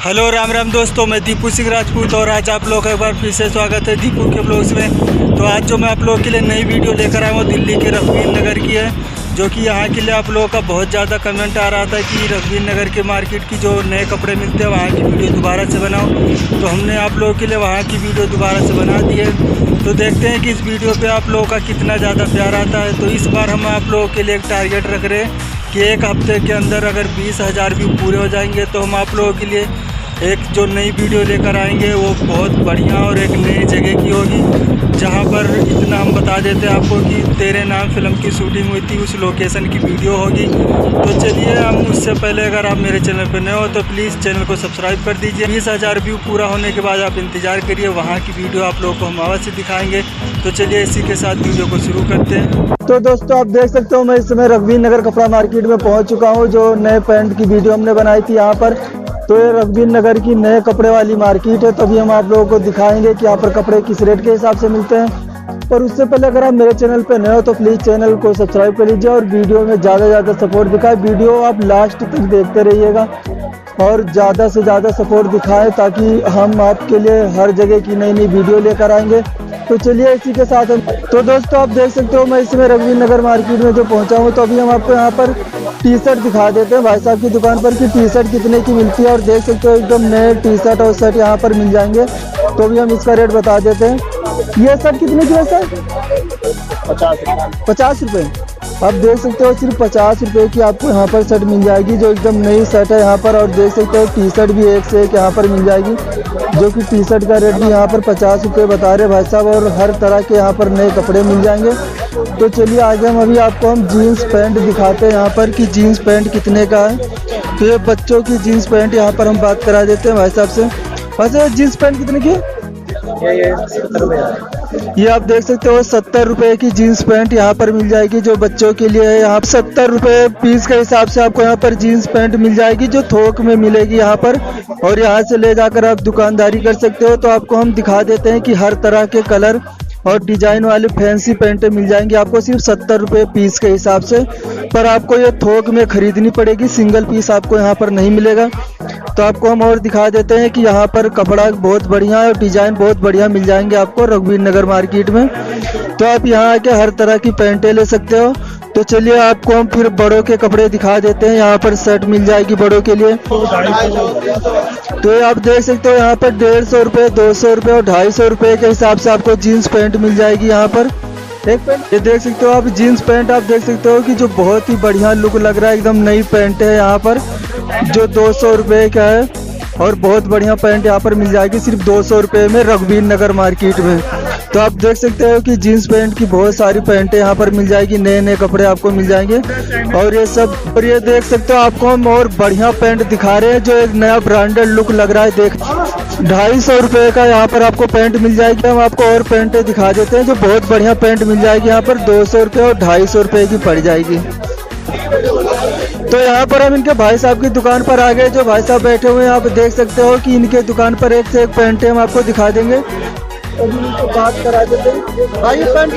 Hello Ram Ram दोस्तों, मैं दीपू सिंह राजपूत और आज आप लोग का एक बार फिर से स्वागत है दीपू के ब्लॉग्स में। तो आज जो मैं आप लोगों के लिए नई वीडियो लेकर आया हूँ दिल्ली के रघुवीर नगर की है, जो कि यहाँ के लिए आप लोगों का बहुत ज़्यादा कमेंट आ रहा था कि रघुवीर नगर के मार्केट की जो नए कपड़े मिलते हैं वहाँ की वीडियो दोबारा से बनाओ। तो हमने आप लोगों के लिए वहाँ की वीडियो दोबारा से बना दी है। तो देखते हैं कि इस वीडियो पे आप लोगों का कितना ज़्यादा प्यार आता है। तो इस बार हम आप लोगों के लिए एक टारगेट रख रहे हैं कि एक हफ्ते के अंदर अगर 20,000 व्यू पूरे हो जाएंगे तो हम आप लोगों के लिए एक जो नई वीडियो लेकर आएंगे वो बहुत बढ़िया और एक नई जगह की होगी, जहां पर इतना हम बता देते हैं आपको कि तेरे नाम फिल्म की शूटिंग हुई थी, उस लोकेशन की वीडियो होगी। तो चलिए, हम उससे पहले अगर आप मेरे चैनल पर नए हो तो प्लीज़ चैनल को सब्सक्राइब कर दीजिए। 20,000 व्यू पूरा होने के बाद आप इंतज़ार करिए, वहाँ की वीडियो आप लोगों को हम अवश्य दिखाएँगे। तो चलिए इसी के साथ वीडियो को शुरू करते हैं। तो दोस्तों आप देख सकते हो मैं इस समय रघुवीर नगर कपड़ा मार्केट में पहुंच चुका हूं। जो नए पैंट की वीडियो हमने बनाई थी यहाँ पर, तो ये रघुवीर नगर की नए कपड़े वाली मार्केट है। तभी हम आप लोगों को दिखाएंगे कि यहाँ पर कपड़े किस रेट के हिसाब से मिलते हैं। पर उससे पहले अगर आप मेरे चैनल पर नए हो तो प्लीज़ चैनल को सब्सक्राइब कर लीजिए और वीडियो में ज़्यादा से ज़्यादा सपोर्ट दिखाए। वीडियो आप लास्ट तक देखते रहिएगा और ज़्यादा से ज़्यादा सपोर्ट दिखाएं ताकि हम आपके लिए हर जगह की नई नई वीडियो लेकर आएंगे। तो चलिए इसी के साथ तो दोस्तों आप देख सकते हो मैं इसमें रघुवीर नगर मार्केट में जो पहुंचा हूं, तो अभी हम आपको यहाँ पर टी शर्ट दिखा देते हैं भाई साहब की दुकान पर कि टी शर्ट कितने की मिलती है। और देख सकते हो एकदम नए टी शर्ट और शर्ट यहाँ पर मिल जाएंगे। तो अभी हम इसका रेट बता देते हैं। ये शर्ट कितने की है सर? 50 रुपये। आप देख सकते हो सिर्फ 50 रुपये की आपको यहाँ पर शर्ट मिल जाएगी, जो एकदम नई शर्ट है यहाँ पर। और देख सकते हो टी शर्ट भी एक से एक यहाँ पर मिल जाएगी, जो कि टी शर्ट का रेट भी यहाँ पर 50 रुपये बता रहे भाई साहब। और हर तरह के यहाँ पर नए कपड़े मिल जाएंगे। तो चलिए आगे हम जीन्स पैंट दिखाते हैं यहाँ पर कि जीन्स पैंट कितने का है। तो ये बच्चों की जीन्स पैंट यहाँ पर हम बात करा देते हैं भाई साहब से। वैसे जीन्स पैंट कितने की है? ये आप देख सकते हो 70 रुपए की जीन्स पैंट यहाँ पर मिल जाएगी, जो बच्चों के लिए है। यहाँ 70 रुपए पीस के हिसाब से आपको यहाँ पर जीन्स पैंट मिल जाएगी, जो थोक में मिलेगी यहाँ पर। और यहाँ से ले जाकर आप दुकानदारी कर सकते हो। तो आपको हम दिखा देते हैं कि हर तरह के कलर और डिजाइन वाले फैंसी पैंटें मिल जाएंगी आपको सिर्फ 70 रुपये पीस के हिसाब से। पर आपको ये थोक में खरीदनी पड़ेगी, सिंगल पीस आपको यहाँ पर नहीं मिलेगा। तो आपको हम और दिखा देते हैं कि यहाँ पर कपड़ा बहुत बढ़िया है और डिजाइन बहुत बढ़िया मिल जाएंगे आपको रघुवीर नगर मार्केट में। तो आप यहाँ आके हर तरह की पैंटें ले सकते हो। तो चलिए आपको हम फिर बड़ों के कपड़े दिखा देते हैं। यहाँ पर शर्ट मिल जाएगी बड़ों के लिए। तो आप देख सकते हो यहाँ पर 150 रुपये, 200 रुपये और 250 रुपये के हिसाब से आपको जीन्स पैंट मिल जाएगी यहाँ पर। एक पैंट ये देख सकते हो आप, जीन्स पैंट आप देख सकते हो कि जो बहुत ही बढ़िया लुक लग रहा है, एकदम नई पैंट है यहाँ पर, जो 200 रुपये का है। और बहुत बढ़िया पैंट यहाँ पर मिल जाएगी सिर्फ 200 रुपये में रघुवीर नगर मार्केट में। तो आप देख सकते हो कि जीन्स पैंट की बहुत सारी पैंटें यहाँ पर मिल जाएगी, नए नए कपड़े आपको मिल जाएंगे। और ये सब, और ये देख सकते हो आपको हम और बढ़िया पैंट दिखा रहे हैं, जो एक नया ब्रांडेड लुक लग रहा है। देख 250 रुपये का यहाँ पर आपको पैंट मिल जाएगी। हम आपको और पैंटें दिखा देते हैं, जो बहुत बढ़िया पैंट मिल जाएगी यहाँ पर 200 रुपये और 250 रुपये की पड़ जाएगी। तो यहाँ पर हम इनके भाई साहब की दुकान पर आ गए। जो भाई साहब बैठे हुए हैं आप देख सकते हो कि इनके दुकान पर एक से एक पैंटें हम आपको दिखा देंगे। अभी इनको बात करा देते हैं। भाई पैंट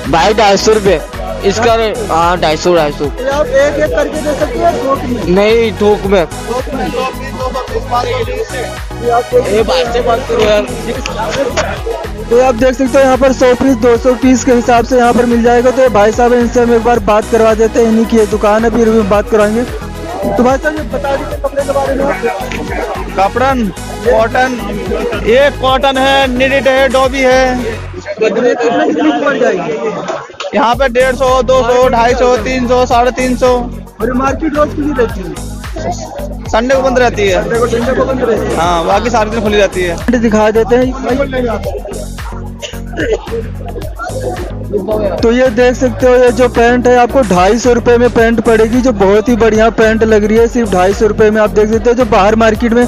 भाई 250 रुपये इसका। हाँ 250। आप एक एक करके दे सकते हो थोक में? नहीं थोक में। तो आप देख सकते हो यहाँ पर 100 पीस 200 पीस के हिसाब से यहाँ पर मिल जाएगा। तो भाई साहब इनसे हम एक बार बात करवा देते हैं, इन्हीं की ये दुकान है, फिर भी बात करवाएंगे। तो भाई साहब ये बता दीजिए कपड़े के बारे में। कपड़ा कॉटन, ये कॉटन है, निडिट है, डॉबी है। पड़ जाएगी यहाँ पे 150, 200, 250, 300, 350। और मार्केट रोज कितनी रहती है? संडे को बंद रहती है। संडे को बंद रहती है। हाँ, बाकी सारे दिन खुली रहती है। दिखा देते हैं। तो ये देख सकते हो, ये जो पैंट है आपको 250 रुपये में पैंट पड़ेगी, जो बहुत ही बढ़िया पैंट लग रही है सिर्फ 250 रुपये में। आप देख सकते हो जो बाहर मार्केट में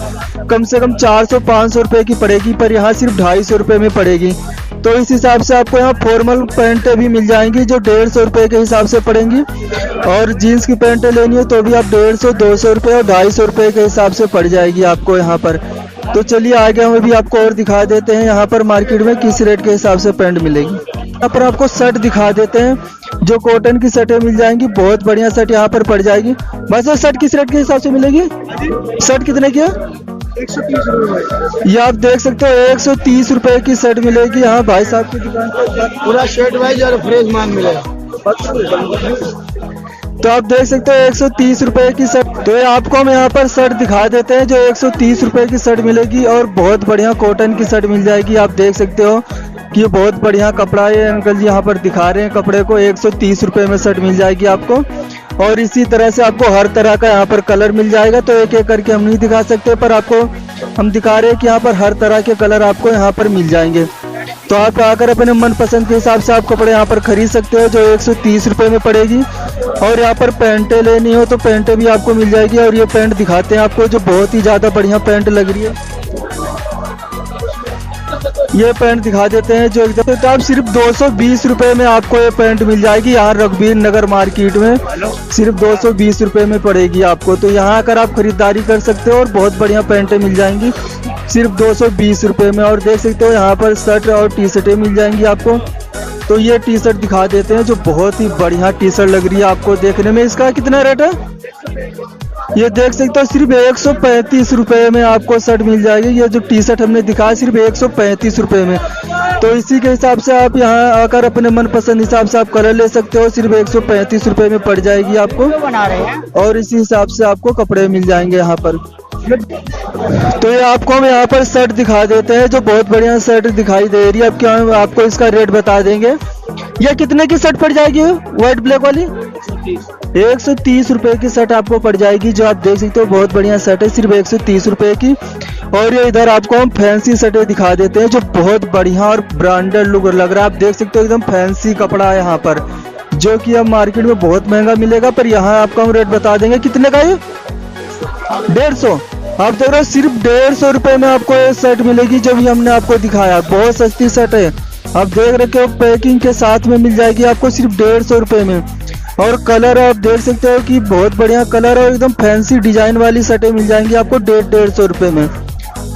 कम से कम 400-500 रुपये की पड़ेगी, पर यहाँ सिर्फ 250 रुपये में पड़ेगी। तो इस हिसाब से आपको यहाँ फॉर्मल पैंटें भी मिल जाएंगी, जो 150 रुपये के हिसाब से पड़ेंगी। और जीन्स की पैंटें लेनी हो तो भी आप 150, 200 रुपये और 250 रुपये के हिसाब से पड़ जाएगी आपको यहाँ पर। तो चलिए आगे हम भी आपको और दिखा देते हैं यहाँ पर मार्केट में किस रेट के हिसाब से पैंट मिलेगी। यहाँ पर आपको शर्ट दिखा देते हैं, जो कॉटन की शर्टें मिल जाएंगी, बहुत बढ़िया शर्ट यहाँ पर पड़ जाएगी। बस शर्ट किस रेट के हिसाब से मिलेगी? शर्ट कितने की है? 130 रुपए। ये आप देख सकते हो 130 रुपए की शर्ट मिलेगी यहाँ भाई साहब की दुकान पर। पूरा शर्ट वाइज और फ्रेश माल मिलेगा। तो आप देख सकते हो 130 रुपए की शर्ट। तो ये आपको हम यहाँ पर शर्ट दिखा देते हैं जो 130 रुपए की शर्ट मिलेगी और बहुत बढ़िया कॉटन की शर्ट मिल जाएगी। आप देख सकते हो कि ये बहुत बढ़िया कपड़ा है। अंकल जी यहाँ पर दिखा रहे हैं कपड़े को, 130 रुपए में शर्ट मिल जाएगी आपको। और इसी तरह से आपको हर तरह का यहाँ पर कलर मिल जाएगा। तो एक एक करके हम नहीं दिखा सकते, पर आपको हम दिखा रहे हैं कि यहाँ पर हर तरह के कलर आपको यहाँ पर मिल जाएंगे। तो आप आकर अपने मनपसंद के हिसाब से आप कपड़े यहाँ पर खरीद सकते हो जो 130 रुपए में पड़ेगी। और यहाँ पर पैंटें लेनी हो तो पैंटें भी आपको मिल जाएगी। और ये पैंट दिखाते हैं आपको जो बहुत ही ज़्यादा बढ़िया पैंट लग रही है। ये पैंट दिखा देते हैं जो एकदम, तो आप सिर्फ 220 रुपए में आपको ये पैंट मिल जाएगी यहाँ रघुवीर नगर मार्केट में। सिर्फ 220 रुपए में पड़ेगी आपको। तो यहाँ आकर आप खरीदारी कर सकते हो और बहुत बढ़िया पैंटें मिल जाएंगी सिर्फ 220 रुपए में। और देख सकते हो यहाँ पर शर्ट और टी शर्टें मिल जाएंगी आपको। तो ये टी शर्ट दिखा देते हैं जो बहुत ही बढ़िया टी शर्ट लग रही है आपको देखने में। इसका कितना रेट है? ये देख सकते हो सिर्फ 135 रुपए में आपको शर्ट मिल जाएगी। ये जो टी शर्ट हमने दिखाया सिर्फ 135 रुपए में। तो इसी के हिसाब से आप यहाँ आकर अपने मनपसंद हिसाब से आप कलर ले सकते हो। सिर्फ 135 रुपए में पड़ जाएगी आपको और इसी हिसाब से आपको कपड़े मिल जाएंगे यहाँ पर। तो ये आपको हम यहाँ पर शर्ट दिखा देते हैं जो बहुत बढ़िया शर्ट दिखाई दे रही है। अब क्या आपको इसका रेट बता देंगे। यह कितने की शर्ट पड़ जाएगी व्हाइट ब्लैक वाली? 130 रुपए की शर्ट आपको पड़ जाएगी जो आप देख सकते हो बहुत बढ़िया शर्ट है सिर्फ 130 रुपए की। और ये इधर आपको हम फैंसी शर्टें दिखा देते हैं जो बहुत बढ़िया और ब्रांडेड लुक लग रहा है। आप देख सकते हो एकदम फैंसी कपड़ा है यहाँ पर जो कि अब मार्केट में बहुत महंगा मिलेगा, पर यहाँ आपको हम रेट बता देंगे। कितने का ये? 150। आप देख रहे हो सिर्फ 150 रुपए में आपको ये शर्ट मिलेगी जो भी हमने आपको दिखाया। बहुत सस्ती शर्ट है, आप देख रहे हो पैकिंग के साथ में मिल जाएगी आपको सिर्फ 150 रुपए में। और कलर आप देख सकते हो कि बहुत बढ़िया कलर और एकदम फैंसी डिजाइन वाली शर्टें मिल जाएंगी आपको 150 रुपए में।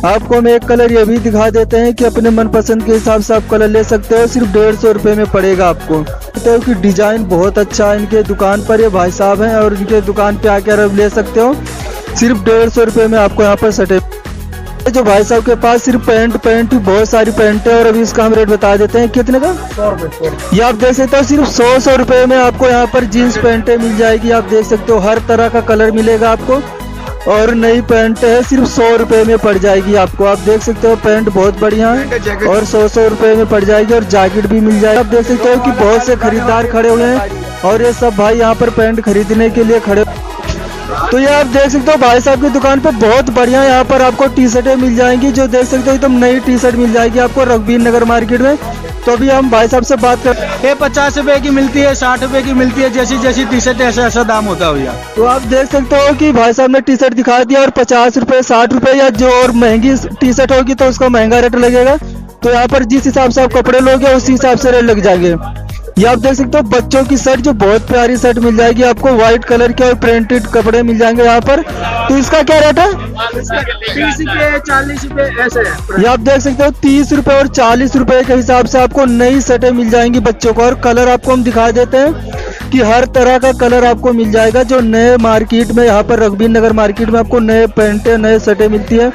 आपको हम एक कलर ये भी दिखा देते हैं कि अपने मनपसंद के हिसाब से आप कलर ले सकते हो। सिर्फ 150 रुपए में पड़ेगा आपको। तो कि डिजाइन बहुत अच्छा है इनके दुकान पर, ये भाई साहब हैं और इनके दुकान पे आकर आप ले सकते हो। सिर्फ 150 रुपए में आपको यहाँ पर शर्टें। जो भाई साहब के पास सिर्फ पैंट ही बहुत सारी पैंट है और अभी इसका हम रेट बता देते हैं। कितने का? 100 रुपए। ये आप देख सकते हो सिर्फ 100 रुपए में आपको यहाँ पर जीन्स पैंटें मिल जाएगी। आप देख सकते हो हर तरह का कलर मिलेगा आपको और नई पैंट है सिर्फ 100 रुपए में पड़ जाएगी आपको। आप देख सकते हो पैंट बहुत बढ़िया है और 100 रुपए में पड़ जाएगी और जैकेट भी मिल जाएगी। आप देख सकते हो कि बहुत से खरीदार खड़े हुए हैं और ये सब भाई यहाँ पर पैंट खरीदने के लिए खड़े। तो ये आप देख सकते हो भाई साहब की दुकान पे बहुत बढ़िया यहाँ पर आपको टी शर्टें मिल जाएंगी जो देख सकते हो एकदम नई टी शर्ट मिल जाएगी आपको रघुवीर नगर मार्केट में। तो अभी हम भाई साहब से बात कर। ये 50 रुपए की मिलती है, 60 रुपए की मिलती है, जैसी जैसी टी शर्ट ऐसा ऐसा दाम होता है भैया। तो आप देख सकते हो कि भाई साहब ने टी शर्ट दिखा दिया और 50 रुपए 60 रुपए या जो और महंगी टी शर्ट होगी तो उसका महंगा रेट लगेगा। तो यहाँ पर जिस हिसाब से आप कपड़े लोगे उसी हिसाब से रेट लग जाएंगे। ये आप देख सकते हो बच्चों की शर्ट जो बहुत प्यारी शर्ट मिल जाएगी आपको व्हाइट कलर के और प्रिंटेड कपड़े मिल जाएंगे यहाँ पर। तो इसका क्या रेट है? 30 रुपए 40 रुपए ऐसे है। ये आप देख सकते हो 30 रुपए और 40 रुपए के हिसाब से आपको नई शर्टें मिल जाएंगी बच्चों को। और कलर आपको हम दिखा देते हैं कि हर तरह का कलर आपको मिल जाएगा जो नए मार्केट में यहाँ पर रघुवीर नगर मार्केट में आपको नए पैंटें नए शर्टें मिलती है।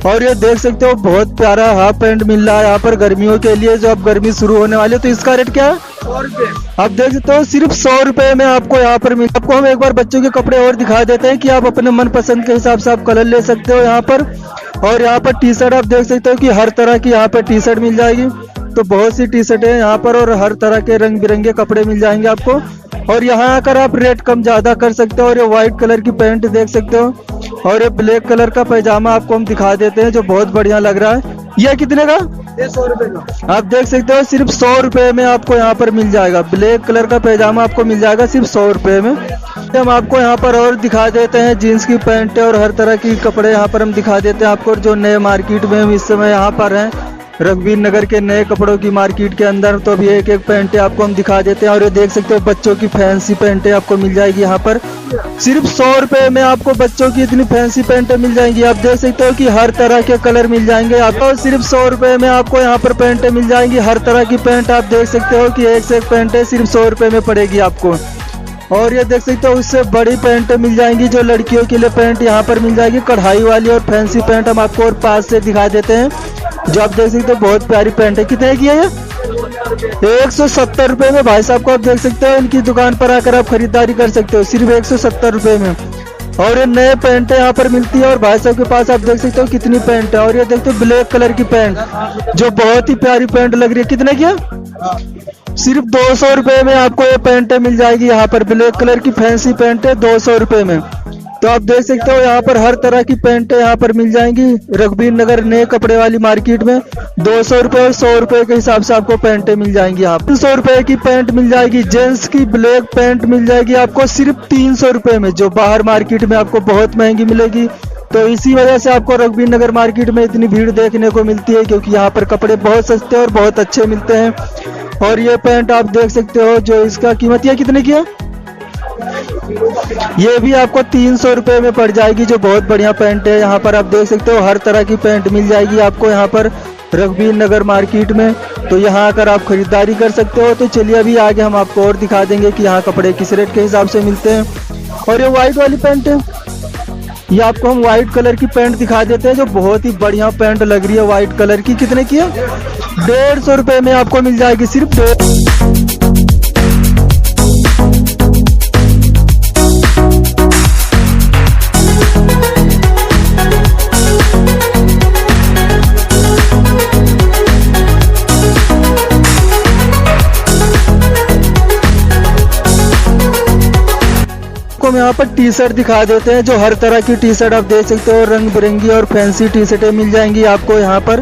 और ये देख सकते हो बहुत प्यारा हाफ पैंट मिल रहा है यहाँ पर गर्मियों के लिए जो अब गर्मी शुरू होने वाली है। तो इसका रेट क्या है? 100 रुपए। आप देख सकते हो सिर्फ 100 रुपए में आपको यहाँ पर मिल। आपको हम एक बार बच्चों के कपड़े और दिखा देते हैं कि आप अपने मनपसंद के हिसाब से आप कलर ले सकते हो यहाँ पर। और यहाँ पर टी शर्ट आप देख सकते हो कि हर तरह की यहाँ पर टी शर्ट मिल जाएगी। तो बहुत सी टी शर्ट है यहाँ पर और हर तरह के रंग बिरंगे कपड़े मिल जाएंगे आपको। और यहाँ आकर आप रेट कम ज्यादा कर सकते हो। और ये व्हाइट कलर की पैंट देख सकते हो और ये ब्लैक कलर का पैजामा आपको हम दिखा देते हैं जो बहुत बढ़िया लग रहा है। ये कितने का? 100 रुपए का। आप देख सकते हो सिर्फ 100 रुपए में आपको यहाँ पर मिल जाएगा। ब्लैक कलर का पैजामा आपको मिल जाएगा सिर्फ 100 रुपए में। हम आपको यहाँ पर और दिखा देते हैं जीन्स की पैंट और हर तरह की कपड़े यहाँ पर हम दिखा देते हैं आपको जो नए मार्केट में हम इस समय यहाँ पर हैं रघुवीर नगर के नए कपड़ों की मार्केट के अंदर। तो अभी एक एक पैंटें आपको हम दिखा देते हैं। और ये देख सकते हो बच्चों की फैंसी पैंटें आपको मिल जाएगी यहाँ पर सिर्फ 100 रुपए में आपको बच्चों की इतनी फैंसी पैंटें मिल जाएंगी। आप देख सकते हो कि हर तरह के कलर मिल जाएंगे आपको। सिर्फ 100 रुपए में आपको यहाँ पर पैंटें मिल जाएंगी हर तरह की पैंट। आप देख सकते हो कि एक से एक पैंटें सिर्फ 100 रुपए में पड़ेगी आपको। और ये देख सकते हो उससे बड़ी पैंट मिल जाएंगी जो लड़कियों के लिए पैंट यहाँ पर मिल जाएगी कढ़ाई वाली और फैंसी पैंट हम आपको और पास से दिखा देते हैं जो आप देख सकते हो बहुत प्यारी पैंट है। कितने की है ये? 170 रुपए में भाई साहब को आप देख सकते हो इनकी दुकान पर आकर आप खरीदारी कर सकते हो सिर्फ 170 रुपए में। और ये नए पैंट यहाँ पर मिलती है और भाई साहब के पास आप देख सकते हो कितनी पैंट है। और ये देखते हो ब्लैक कलर की पैंट जो बहुत ही प्यारी पैंट लग रही है। कितने की है? सिर्फ 200 रुपए में आपको ये पैंट मिल जाएगी। यहाँ पर ब्लैक कलर की फैंसी पैंट है 200 रुपए में। तो आप देख सकते हो यहाँ पर हर तरह की पैंट यहाँ पर मिल जाएंगी रघुवीर नगर नए कपड़े वाली मार्केट में 200 रुपए और 100 रुपए के हिसाब से आपको पैंटें मिल जाएंगी। यहाँ 300 रुपए की पैंट मिल जाएगी। जेंट्स की ब्लैक पैंट मिल जाएगी आपको सिर्फ 300 रुपए में जो बाहर मार्केट में आपको बहुत महंगी मिलेगी। तो इसी वजह से आपको रघुवीर नगर मार्केट में इतनी भीड़ देखने को मिलती है क्योंकि यहाँ पर कपड़े बहुत सस्ते और बहुत अच्छे मिलते हैं। और ये पैंट आप देख सकते हो जो इसका कीमत है कितने की है? ये भी आपको 300 रुपए में पड़ जाएगी जो बहुत बढ़िया पैंट है। यहाँ पर आप देख सकते हो हर तरह की पैंट मिल जाएगी आपको यहाँ पर रघुवीर नगर मार्केट में। तो यहाँ आकर आप खरीदारी कर सकते हो। तो चलिए अभी आगे हम आपको और दिखा देंगे कि यहाँ कपड़े किस रेट के हिसाब से मिलते हैं। और ये व्हाइट वाली पैंट है ये आपको हम व्हाइट कलर की पैंट दिखा देते हैं जो बहुत ही बढ़िया पैंट लग रही है व्हाइट कलर की। कितने की है? 150 रुपए में आपको मिल जाएगी सिर्फ। हम यहाँ पर टी शर्ट दिखा देते हैं जो हर तरह की टी शर्ट आप देख सकते हो रंग बिरंगी और फैंसी टी शर्टें मिल जाएंगी आपको यहाँ पर।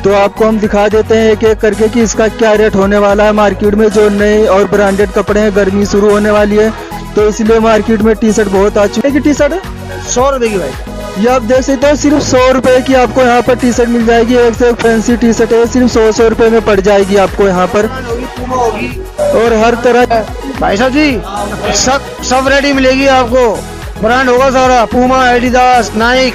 तो आपको हम दिखा देते हैं एक एक करके कि इसका क्या रेट होने वाला है मार्केट में। जो नए और ब्रांडेड कपड़े हैं गर्मी शुरू होने वाली है तो इसलिए मार्केट में टी शर्ट बहुत आ चुकी है। टी शर्ट 100 रुपए की भाई। ये आप देख सकते हो सिर्फ 100 रुपए की आपको यहाँ पर टी शर्ट मिल जाएगी। एक से एक फैंसी टी शर्ट है सिर्फ 100 रुपए में पड़ जाएगी आपको यहाँ पर। और हर तरह भाई साहब जी सब रेडी मिलेगी आपको। ब्रांड होगा सारा पूमा एडिडास नाइक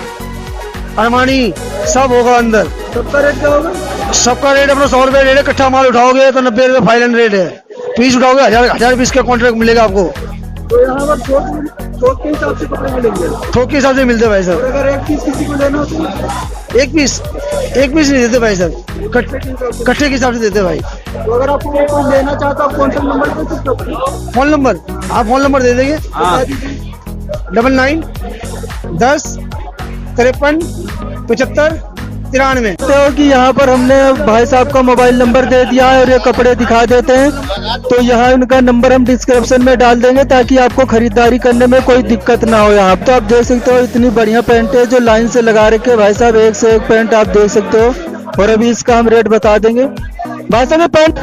अरमानी सब होगा अंदर। सबका रेट क्या होगा? सबका रेट अपना 100 रुपए रेट है। कट्ठा माल उठाओगे तो 90 रुपए फाइनल रेट है। पीस उठाओगे 1000 पीस का कॉन्ट्रैक्ट मिलेगा आपको। तो यहाँ पर थोक के हिसाब से कपड़े मिलेंगे। थोक के हिसाब से मिलते हैं भाई साहब। अगर एक पीस किसी को लेना हो तो एक पीस नहीं देते भाई साहब कट्ठे के हिसाब से देते भाई। तो अगर आपको कोई लेना चाहता हो कौन सा नंबर दे सकते हो? फोन नंबर आप फोन नंबर दे देंगे 99 10 53 75 93। हो कि यहाँ पर हमने भाई साहब का मोबाइल नंबर दे दिया है और ये कपड़े दिखा देते हैं। तो यहाँ उनका नंबर हम डिस्क्रिप्शन में डाल देंगे ताकि आपको खरीदारी करने में कोई दिक्कत ना हो। यहाँ तो आप देख सकते हो इतनी बढ़िया पैंट है जो लाइन से लगा रखे भाई साहब एक से एक पैंट आप देख सकते हो। और अभी इसका हम रेट बता देंगे भाई साहब। ये पैंट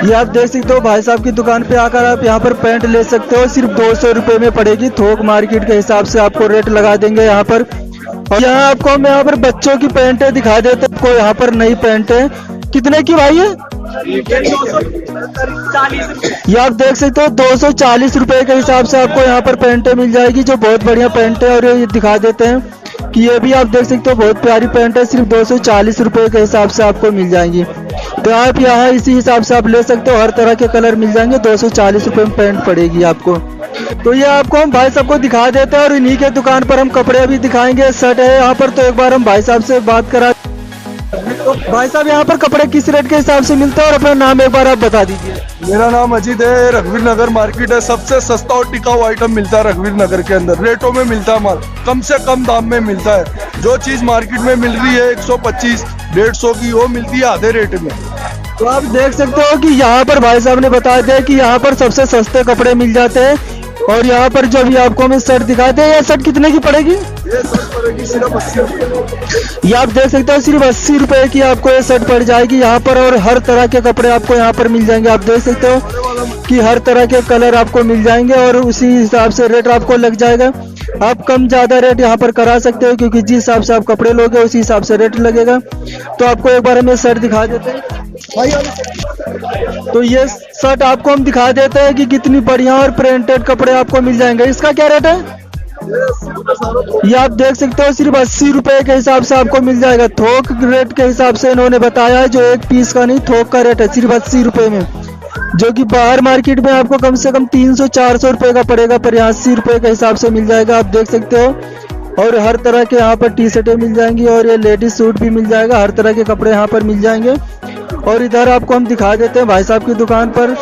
ये आप देख सकते हो भाई साहब की दुकान पे आकर आप यहाँ पर पैंट ले सकते हो सिर्फ 200 रुपए में पड़ेगी। थोक मार्केट के हिसाब से आपको रेट लगा देंगे यहाँ पर। और यहाँ आपको हम यहाँ पर बच्चों की पैंटें दिखा देते हैं। आपको यहाँ पर नई पैंटें कितने की भाई है? ये आप देख सकते हो 240 रुपए के हिसाब से आपको यहाँ पर पैंटें मिल जाएगी जो बहुत बढ़िया पैंट है। और ये दिखा देते हैं कि ये भी आप देख सकते हो बहुत प्यारी पैंट है सिर्फ 240 रुपए के हिसाब से आपको मिल जाएंगी। तो आप यहाँ इसी हिसाब से आप ले सकते हो। हर तरह के कलर मिल जाएंगे 240 रुपए में पैंट पड़ेगी आपको। तो ये आपको हम भाई साहब को दिखा देते हैं और इन्हीं के दुकान पर हम कपड़े भी दिखाएंगे। शर्ट है यहाँ पर तो एक बार हम भाई साहब से बात करा। तो भाई साहब यहाँ पर कपड़े किस रेट के हिसाब से मिलते हैं और अपना नाम एक बार आप बता दीजिए। मेरा नाम अजीत है। रघुवीर नगर मार्केट है। सबसे सस्ता और टिकाऊ आइटम मिलता है रघुवीर नगर के अंदर। रेटों में मिलता है माल कम से कम दाम में मिलता है। जो चीज मार्केट में मिल रही है 125 150 की वो मिलती है आधे रेट में। तो आप देख सकते हो कि यहाँ पर भाई साहब ने बताया दिया कि यहाँ पर सबसे सस्ते कपड़े मिल जाते हैं। और यहाँ पर जो भी आपको हम शर्ट दिखाते हैं, ये शर्ट कितने की पड़ेगी? ये शर्ट पड़ेगी सिर्फ 80 रुपए। ये आप देख सकते हो सिर्फ 80 रुपए की आपको ये शर्ट पड़ जाएगी यहाँ पर। और हर तरह के कपड़े आपको यहाँ पर मिल जाएंगे। आप देख सकते हो कि हर तरह के कलर आपको मिल जाएंगे और उसी हिसाब से रेट आपको लग जाएगा। आप कम ज्यादा रेट यहाँ पर करा सकते हो क्योंकि जिस हिसाब से आप कपड़े लोगे उसी हिसाब से रेट लगेगा। तो आपको एक बार हम ये शर्ट दिखा देते हैं। तो ये शर्ट आपको हम दिखा देते हैं कि कितनी बढ़िया और प्रिंटेड कपड़े आपको मिल जाएंगे। इसका क्या रेट है? ये आप देख सकते हो सिर्फ 80 रुपए के हिसाब से आपको मिल जाएगा। थोक रेट के हिसाब से इन्होंने बताया है, जो एक पीस का नहीं थोक का रेट है सिर्फ 80 रुपए में। जो कि बाहर मार्केट में आपको कम से कम 300-400 रुपए का पड़ेगा, पर यहाँ 80 रुपए के हिसाब से मिल जाएगा, आप देख सकते हो। और हर तरह के यहाँ पर टी शर्टें मिल जाएंगी और ये लेडीज सूट भी मिल जाएगा, हर तरह के कपड़े यहाँ पर मिल जाएंगे। और इधर आपको हम दिखा देते हैं भाई साहब की दुकान पर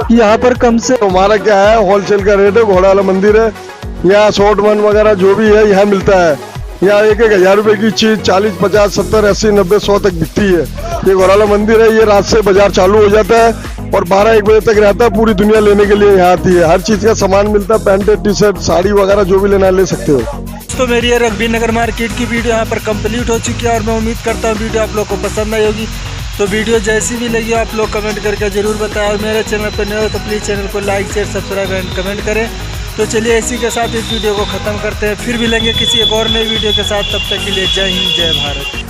कि यहाँ पर कम से हमारा क्या है, होलसेल का रेट है, घोड़ावाला मंदिर है, यहाँ शॉर्ट मन वगैरह जो भी है यहाँ मिलता है। यहाँ 1,000 रुपए की चीज 40, 50, 70, 80, 90, 100 तक बिकती है। ये घोड़ावाला मंदिर है, ये रात से बाजार चालू हो जाता है और 12-1 बजे तक रहता है। पूरी दुनिया लेने के लिए यहाँ आती है, हर चीज का सामान मिलता है, पैंट, टी शर्ट, साड़ी वगैरह जो भी लेना ले सकते हो। तो मेरी ये रघबीर नगर मार्केट की वीडियो यहाँ पर कंप्लीट हो चुकी है और मैं उम्मीद करता हूँ वीडियो आप लोग को पसंद आई होगी। तो वीडियो जैसी भी लगी आप लोग कमेंट करके ज़रूर बताएं और मेरे चैनल पर नए हो तो प्लीज़ चैनल को like, share, subscribe and comment करें। तो चलिए इसी के साथ इस वीडियो को ख़त्म करते हैं, फिर मिलेंगे किसी एक और नई वीडियो के साथ। तब तक के लिए जय हिंद, जय भारत।